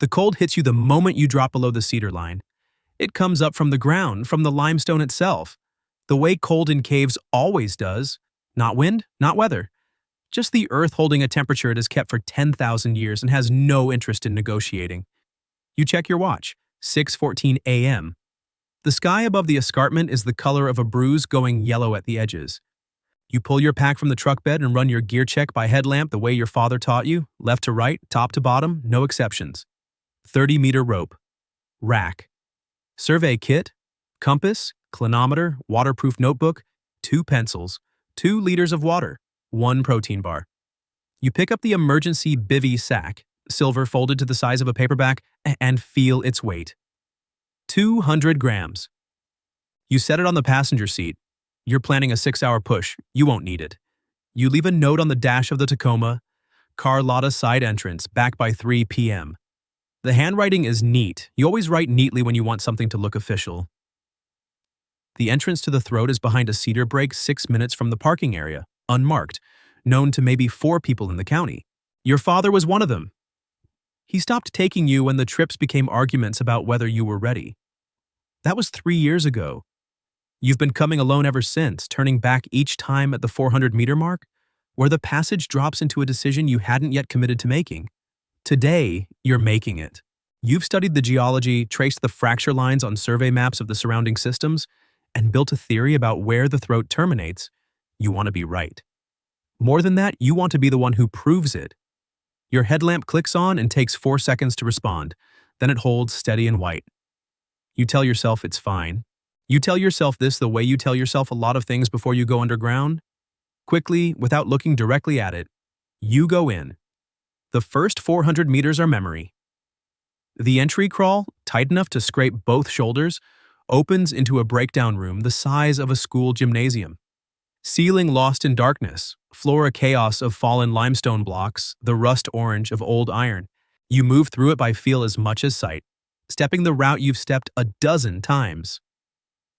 The cold hits you the moment you drop below the cedar line. It comes up from the ground, from the limestone itself. The way cold in caves always does. Not wind, not weather. Just the earth holding a temperature it has kept for 10,000 years and has no interest in negotiating. You check your watch, 6:14 a.m. The sky above the escarpment is the color of a bruise going yellow at the edges. You pull your pack from the truck bed and run your gear check by headlamp the way your father taught you, left to right, top to bottom, no exceptions. 30-meter rope. Rack. Survey kit. Compass, clinometer, waterproof notebook, 2 pencils, 2 liters of water, 1 protein bar. You pick up the emergency bivy sack, silver folded to the size of a paperback, and feel its weight. 200 grams. You set it on the passenger seat. You're planning a 6-hour push. You won't need it. You leave a note on the dash of the Tacoma, Carlotta side entrance, back by 3 p.m. The handwriting is neat. You always write neatly when you want something to look official. The entrance to the throat is behind a cedar break 6 minutes from the parking area, unmarked, known to maybe 4 people in the county. Your father was one of them. He stopped taking you when the trips became arguments about whether you were ready. That was 3 years ago. You've been coming alone ever since, turning back each time at the 400-meter mark, where the passage drops into a decision you hadn't yet committed to making. Today, you're making it. You've studied the geology, traced the fracture lines on survey maps of the surrounding systems, and built a theory about where the throat terminates. You want to be right. More than that, you want to be the one who proves it. Your headlamp clicks on and takes 4 seconds to respond. Then it holds steady and white. You tell yourself it's fine. You tell yourself this the way you tell yourself a lot of things before you go underground. Quickly, without looking directly at it, you go in. The first 400 meters are memory. The entry crawl, tight enough to scrape both shoulders, opens into a breakdown room the size of a school gymnasium. Ceiling lost in darkness, floor a chaos of fallen limestone blocks, the rust orange of old iron. You move through it by feel as much as sight, stepping the route you've stepped a dozen times.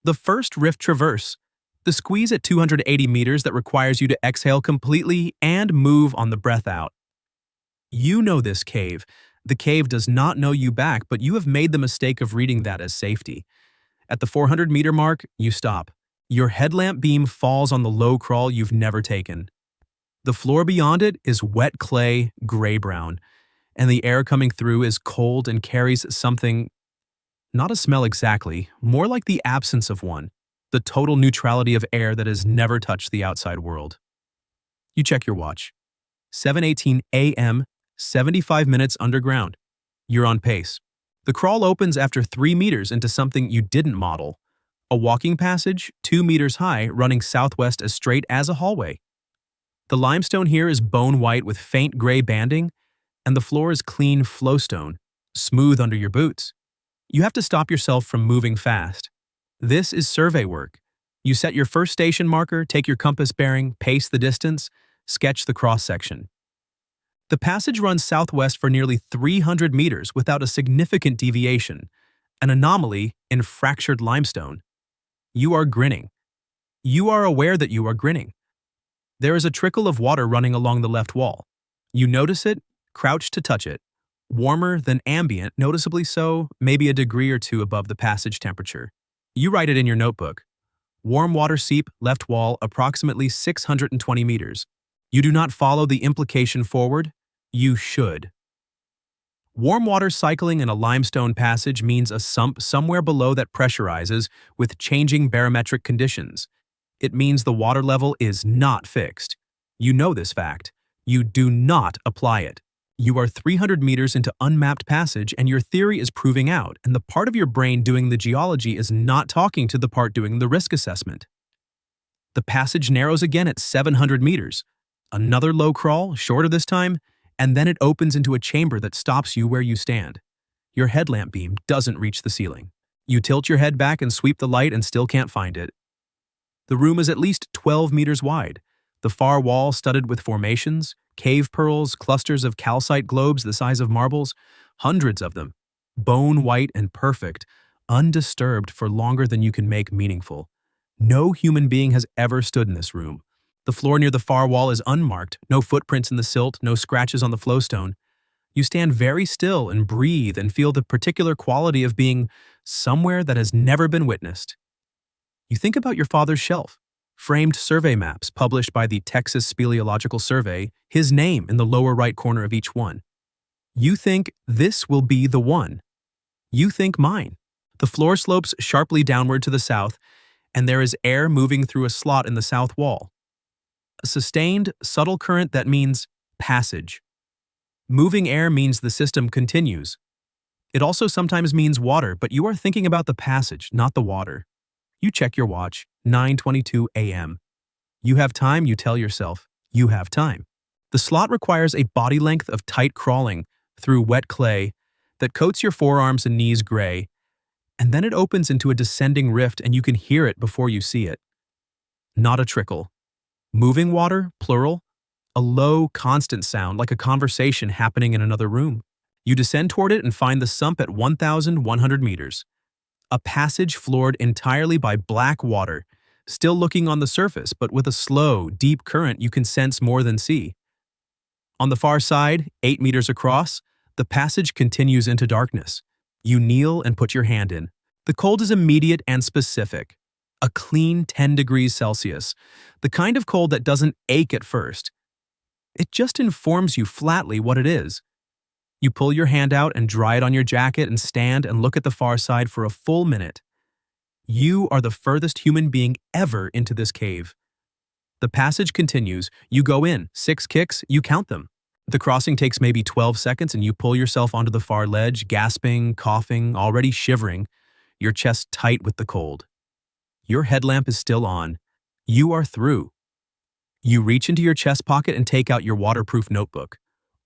The first rift traverse, the squeeze at 280 meters that requires you to exhale completely and move on the breath out. You know this cave. The cave does not know you back, but you have made the mistake of reading that as safety. At the 400-meter mark, you stop. Your headlamp beam falls on the low crawl you've never taken. The floor beyond it is wet clay, gray-brown, and the air coming through is cold and carries something, not a smell exactly, more like the absence of one, the total neutrality of air that has never touched the outside world. You check your watch. 7:18 a.m., 75 minutes underground. You're on pace. The crawl opens after 3 meters into something you didn't model. A walking passage, 2 meters high, running southwest as straight as a hallway. The limestone here is bone white with faint gray banding, and the floor is clean flowstone, smooth under your boots. You have to stop yourself from moving fast. This is survey work. You set your first station marker, take your compass bearing, pace the distance, sketch the cross-section. The passage runs southwest for nearly 300 meters without a significant deviation, an anomaly in fractured limestone. You are grinning. You are aware that you are grinning. There is a trickle of water running along the left wall. You notice it, crouch to touch it. Warmer than ambient, noticeably so, maybe a degree or 2 above the passage temperature. You write it in your notebook. Warm water seep, left wall, approximately 620 meters. You do not follow the implication forward. You should. Warm water cycling in a limestone passage means a sump somewhere below that pressurizes with changing barometric conditions. It means the water level is not fixed. You know this fact. You do not apply it. You are 300 meters into unmapped passage and your theory is proving out, and the part of your brain doing the geology is not talking to the part doing the risk assessment. The passage narrows again at 700 meters. Another low crawl, shorter this time, and then it opens into a chamber that stops you where you stand. Your headlamp beam doesn't reach the ceiling. You tilt your head back and sweep the light and still can't find it. The room is at least 12 meters wide, the far wall studded with formations, cave pearls, clusters of calcite globes the size of marbles, hundreds of them, bone white and perfect, undisturbed for longer than you can make meaningful. No human being has ever stood in this room. The floor near the far wall is unmarked, no footprints in the silt, no scratches on the flowstone. You stand very still and breathe and feel the particular quality of being somewhere that has never been witnessed. You think about your father's shelf, framed survey maps published by the Texas Speleological Survey, his name in the lower right corner of each one. You think, this will be the one. You think mine. The floor slopes sharply downward to the south, and there is air moving through a slot in the south wall. A sustained, subtle current that means passage. Moving air means the system continues. It also sometimes means water, but you are thinking about the passage, not the water. You check your watch, 9:22 a.m. You have time, you tell yourself. You have time. The slot requires a body length of tight crawling through wet clay that coats your forearms and knees gray, and then it opens into a descending rift and you can hear it before you see it. Not a trickle. Moving water, plural, a low, constant sound like a conversation happening in another room. You descend toward it and find the sump at 1,100 meters. A passage floored entirely by black water, still looking on the surface, but with a slow, deep current you can sense more than see. On the far side, 8 meters across, the passage continues into darkness. You kneel and put your hand in. The cold is immediate and specific. A clean 10 degrees Celsius, the kind of cold that doesn't ache at first. It just informs you flatly what it is. You pull your hand out and dry it on your jacket and stand and look at the far side for a full minute. You are the furthest human being ever into this cave. The passage continues. You go in, 6 kicks, you count them. The crossing takes maybe 12 seconds and you pull yourself onto the far ledge, gasping, coughing, already shivering, your chest tight with the cold. Your headlamp is still on. You are through. You reach into your chest pocket and take out your waterproof notebook.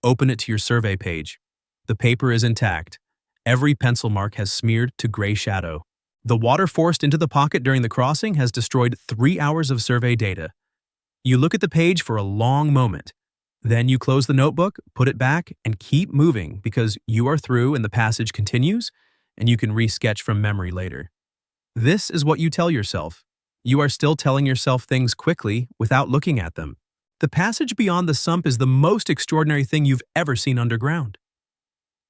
Open it to your survey page. The paper is intact. Every pencil mark has smeared to gray shadow. The water forced into the pocket during the crossing has destroyed 3 hours of survey data. You look at the page for a long moment. Then you close the notebook, put it back, and keep moving because you are through and the passage continues, and you can re-sketch from memory later. This is what you tell yourself. You are still telling yourself things quickly without looking at them. The passage beyond the sump is the most extraordinary thing you've ever seen underground.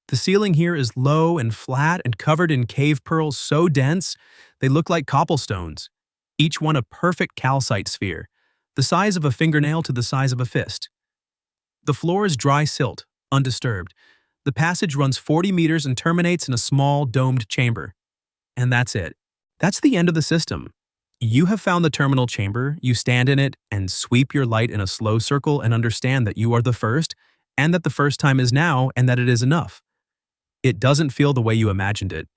The ceiling here is low and flat and covered in cave pearls so dense they look like cobblestones, each one a perfect calcite sphere, the size of a fingernail to the size of a fist. The floor is dry silt, undisturbed. The passage runs 40 meters and terminates in a small, domed chamber. And that's it. That's the end of the system. You have found the terminal chamber, you stand in it and sweep your light in a slow circle and understand that you are the first, and that the first time is now, and that it is enough. It doesn't feel the way you imagined it.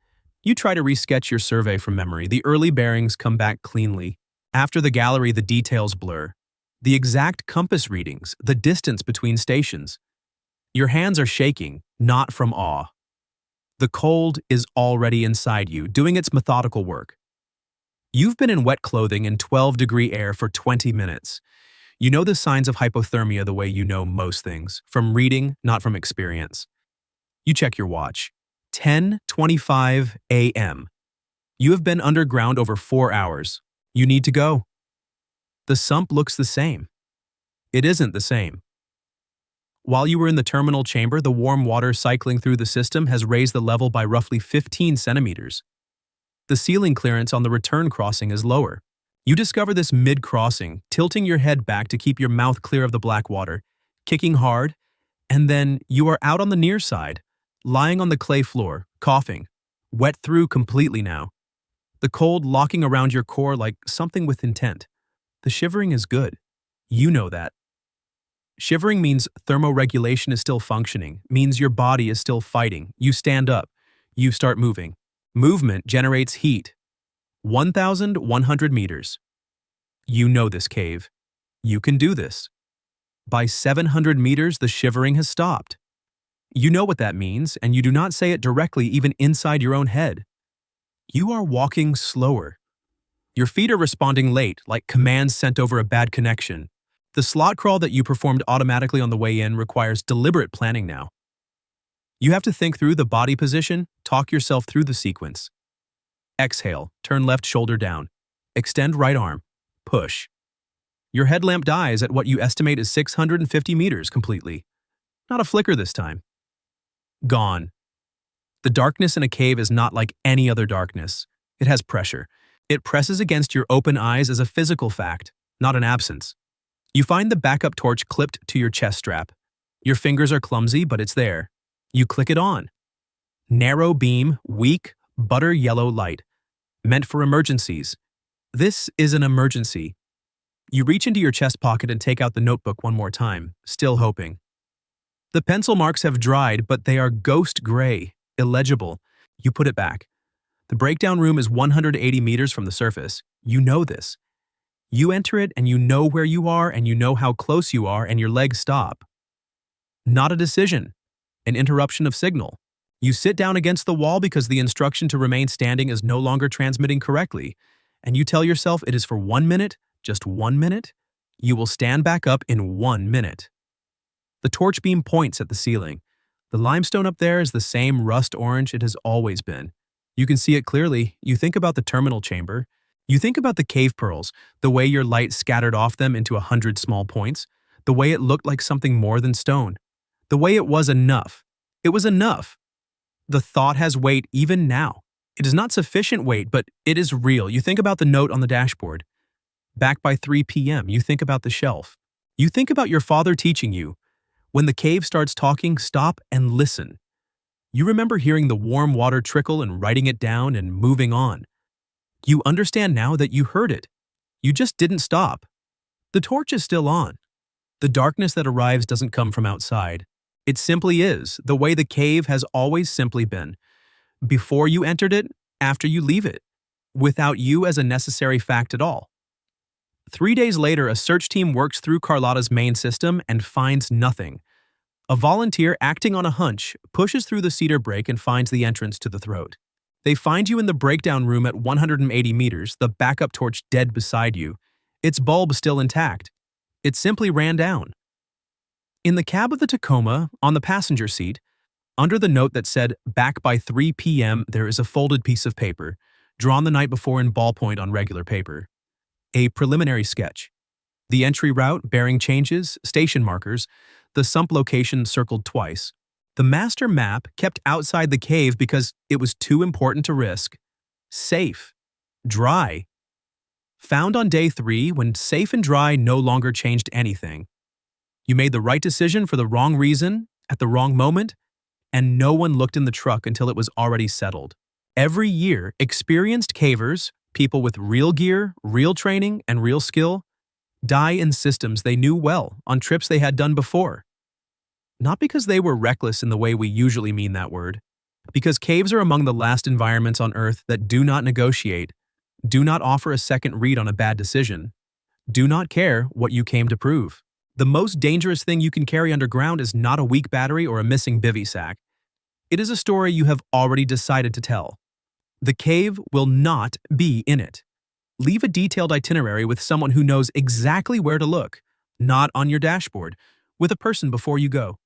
You try to re-sketch your survey from memory. The early bearings come back cleanly. After the gallery, the details blur. The exact compass readings, the distance between stations. Your hands are shaking, not from awe. The cold is already inside you, doing its methodical work. You've been in wet clothing in 12-degree air for 20 minutes. You know the signs of hypothermia the way you know most things, from reading, not from experience. You check your watch. 10:25 a.m. You have been underground over 4 hours. You need to go. The sump looks the same. It isn't the same. While you were in the terminal chamber, the warm water cycling through the system has raised the level by roughly 15 centimeters. The ceiling clearance on the return crossing is lower. You discover this mid-crossing, tilting your head back to keep your mouth clear of the black water, kicking hard, and then you are out on the near side, lying on the clay floor, coughing, wet through completely now. The cold locking around your core like something with intent. The shivering is good. You know that. Shivering means thermoregulation is still functioning, means your body is still fighting. You stand up. You start moving. Movement generates heat. 1,100 meters. You know this cave. You can do this. By 700 meters, the shivering has stopped. You know what that means, and you do not say it directly even inside your own head. You are walking slower. Your feet are responding late, like commands sent over a bad connection. The slot crawl that you performed automatically on the way in requires deliberate planning now. You have to think through the body position, talk yourself through the sequence. Exhale, turn left shoulder down. Extend right arm. Push. Your headlamp dies at what you estimate is 650 meters completely. Not a flicker this time. Gone. The darkness in a cave is not like any other darkness. It has pressure. It presses against your open eyes as a physical fact, not an absence. You find the backup torch clipped to your chest strap. Your fingers are clumsy, but it's there. You click it on. Narrow beam, weak, butter yellow light. Meant for emergencies. This is an emergency. You reach into your chest pocket and take out the notebook one more time, still hoping. The pencil marks have dried, but they are ghost gray, illegible. You put it back. The breakdown room is 180 meters from the surface. You know this. You enter it and you know where you are and you know how close you are and your legs stop. Not a decision. An interruption of signal. You sit down against the wall because the instruction to remain standing is no longer transmitting correctly, and you tell yourself it is for 1 minute, just 1 minute. You will stand back up in 1 minute. The torch beam points at the ceiling. The limestone up there is the same rust orange it has always been. You can see it clearly. You think about the terminal chamber. You think about the cave pearls, the way your light scattered off them into 100 small points, the way it looked like something more than stone, the way it was enough. It was enough. The thought has weight even now. It is not sufficient weight, but it is real. You think about the note on the dashboard. Back by 3 p.m., you think about the shelf. You think about your father teaching you, when the cave starts talking, stop and listen. You remember hearing the warm water trickle and writing it down and moving on. You understand now that you heard it. You just didn't stop. The torch is still on. The darkness that arrives doesn't come from outside. It simply is, the way the cave has always simply been. Before you entered it, after you leave it. Without you as a necessary fact at all. 3 days later, a search team works through Carlotta's main system and finds nothing. A volunteer acting on a hunch pushes through the cedar break and finds the entrance to the throat. They find you in the breakdown room at 180 meters, the backup torch dead beside you, its bulb still intact. It simply ran down. In the cab of the Tacoma, on the passenger seat, under the note that said, "Back by 3 p.m., there is a folded piece of paper, drawn the night before in ballpoint on regular paper. A preliminary sketch. The entry route, bearing changes, station markers, the sump location circled twice. The master map kept outside the cave because it was too important to risk. Safe. Dry. Found on day 3 when safe and dry no longer changed anything. You made the right decision for the wrong reason, at the wrong moment, and no one looked in the truck until it was already settled. Every year, experienced cavers, people with real gear, real training, and real skill, die in systems they knew well on trips they had done before. Not because they were reckless in the way we usually mean that word, because caves are among the last environments on Earth that do not negotiate, do not offer a second read on a bad decision, do not care what you came to prove. The most dangerous thing you can carry underground is not a weak battery or a missing bivy sack. It is a story you have already decided to tell. The cave will not be in it. Leave a detailed itinerary with someone who knows exactly where to look, not on your dashboard, with a person before you go.